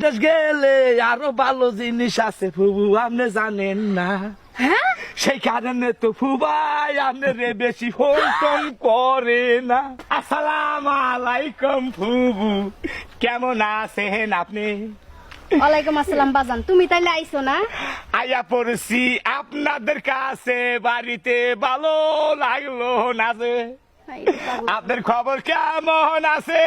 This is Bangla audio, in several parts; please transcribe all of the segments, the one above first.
বিদেশ গেলে আরো ভালো জিনিস আছে ফুবু, আপনি জানেন না। হ্যাঁ সেই কারণে তো ফুবাই আপনারে বেশি ফোন টোন করে না। আসসালাম আলাইকুম ফুবু, কেমন আছেন আপনি? ওয়ালাইকুম আসসালাম বাজান, তুমি তাইলে আইছো না? আয়া পড়ছি আপনাদের কাছে, বাড়িতে ভালো লাগলো না যে। আপনার খবর কেমন আছে?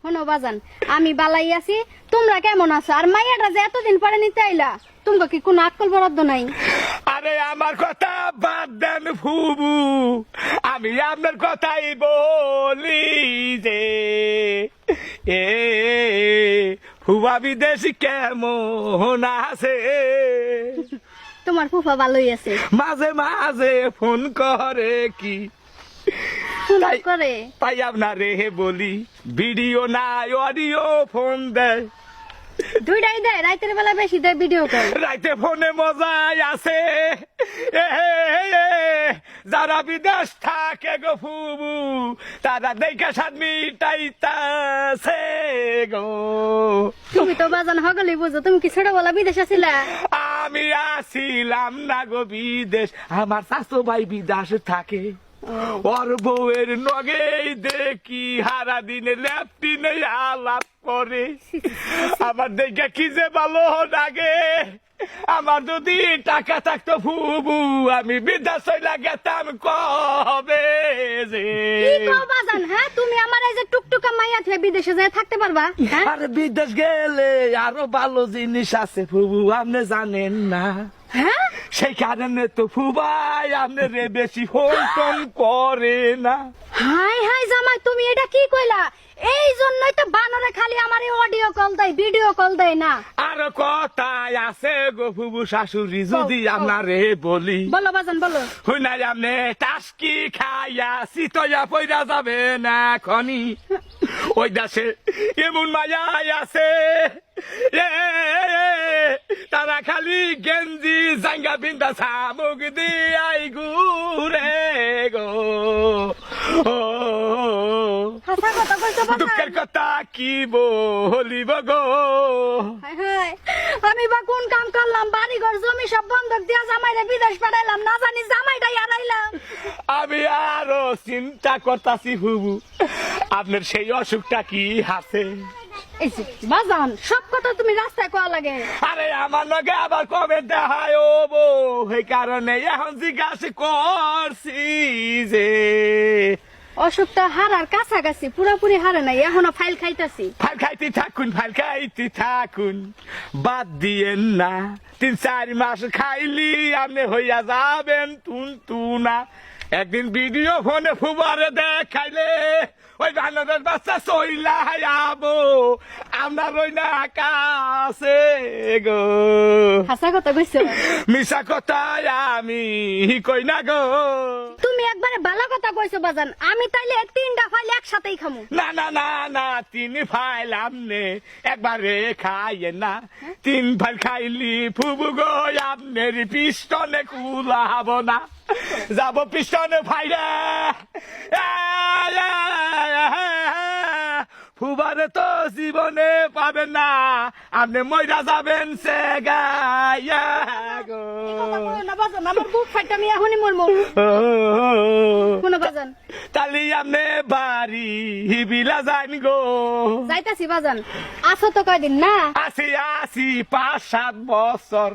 শোনো বাজান, আমি বালাই আছি, তোমরা কেমন আছো? আর মাইয়াটা যে এতদিন পরে নিতে আইলা, তোমাকে কি কোনো আক্কল বরাদ্দ নাই? আরে আমার কথা বাদ দেন ফুবু, আমি আপনার কথাই বলি যে এ ফুবা বিদেশি কেমন আছে? তোমার ফুফা ভালোই আছে। মাঝে মাঝে ফোন করে কি ফোন তাই- করে? তাই আপনারে বলি, ভিডিও নাই অডিও ফোন দেয়, দুইটাই দেয়, রাতের বেলা বেশি দেয় ভিডিও কল। রাইতে ফোনে মজাই আছে। এ হে হে, যারা বিদেশ থাকে গো ফুবু, তারা দেখা স্বাদ মিটাইতাছে গো। তুমি তো বাজান হগলি বুঝো, তুমি কি ছোটবেলা বিদেশ আছিলা? আমি আসিলাম না গো বিদেশ, আমার শাশু ভাই বিদেশ থাকে। ওর বউয়ের নগেই দেখি হারা দিনে ল্যাপটিনে আলাপ করে। আমার দেখে কি যে ভালো লাগে, আমার যদি টাকা থাকতো ফুবু, আমি বিদেশ চইলা গেতাম কবে যে। কি কও বাজান? হ্যাঁ, তুমি আমার এই যে টুকটুকা মাইয়া থেকে বিদেশে যায় থাকতে পারবা? হ্যাঁ আরে বিদেশ গেলে আরো ভালো জিনিস আছে ফুবু, আপনি জানেন না। হ্যাঁ, সেই কারণে তো ফুবাই আপনারে বেশি ফোন টোন করে না। হাই হাই জামাই, তুমি এটা কি কইলা? এই জন্যই তো বানরে খালি আমার অডিও কল দেয়, ভিডিও কল দেয় না। আর কথায় আছে গো ফুবু শাশুড়ি, যদি কও। আপনারে বলি, বলো বাজান বলো। হই নাই আপনি টাস্কি খাইয়া সিতয়া পয়রা যাবে না খনি। ওই দাসে এমন মায়াই আছে, এ, তারা খালি গেঞ্জি জাঙ্গা বিন্দা সামুক দিয়াই ঘুরে গো। হাসা কথা কইছো বাজান? দুঃখের কথা কি বলিব গো। হায় হায়, আমি বা কোন কাম করলাম? বাড়ি ঘর জমি সব বন্ধক দিয়া জামাইরে বিদেশ পাঠাইলাম, না জানি জামাইটাই হারাইলাম। আমি আরো চিন্তা করতাছি ফুবু, আপনার সেই অসুখটা কি আছে? এই যে বাজান, সব কথা তুমি রাস্তায় কওয়া লাগে। আরে আমার লগে আবার কবে দেখায় ও বউ, সেই কারণে এখন জিজ্ঞাসা করছি যে। অসুখটা হারার কাছাকাছি, পুরাপুরি হারে নাই, এখনো ফাইল খাইতাছি। ফাল খাইতে থাকুন, ফাল খাইতে থাকুন, বাদ দিয়েন না। 3-4 মাস খাইলি আপনি হইয়া যাবেন তুনা। একদিন ভিডিও ফোনে ফুবারে দেখাইলে ওই বানরের বাচ্চা চইলা আবো, আপনার ওই না আকাশে গো। হাসা কথা কইছো? মিশা কথা আমি কই না গো। তুমি একবারে ভালো কথা কইছো বাজান, আমি তাইলে 3টা ফাইল একসাথেই খামু। না না না না, 3 ফাইল আমনে একবারে খাইয়ে না। 3 ফাইল খাইলি ফুবু গো, আপনার পিস্টনে কুলাব না, যাব পিস্টনে ফাইলে। ফুবারে তো জীবনে পাবেন না, আপনি মইরা যাবেন সে গায়া গো। এই কথা কইও না বাজান, আমার বুক ফাইটা আমি এখনই মরমু। শুনো বাজান, তালি আপনি বাড়ি বিলা যান গো। যাইতাছি বাজান। আছো তো কয়দিন না? আসি 5-7 বছর,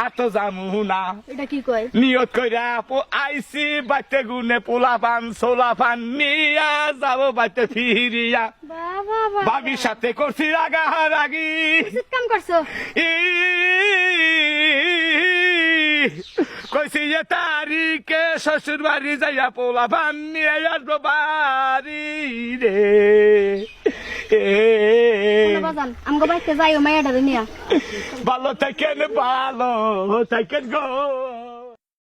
আর তো জামু না। এটা কি কয়? নিয়ত কইরা আইসি বাইতে গুনে পোলা পান সোলা পান নিয়া যাবো বাইতে ফিরিয়া। বাবা বাবা, ভাবির সাথে করছি রাগারাগি, উচিত কাম করছো। কইছি যে তারিখে শ্বশুর বাড়ি যাইয়া পোলা পান নিয়ে আসবো বাড়ি রে। শুনো বাজান, আমগো বাইতে যাইও মাইয়াটারে নিয়া। ভালো থাকেন গো।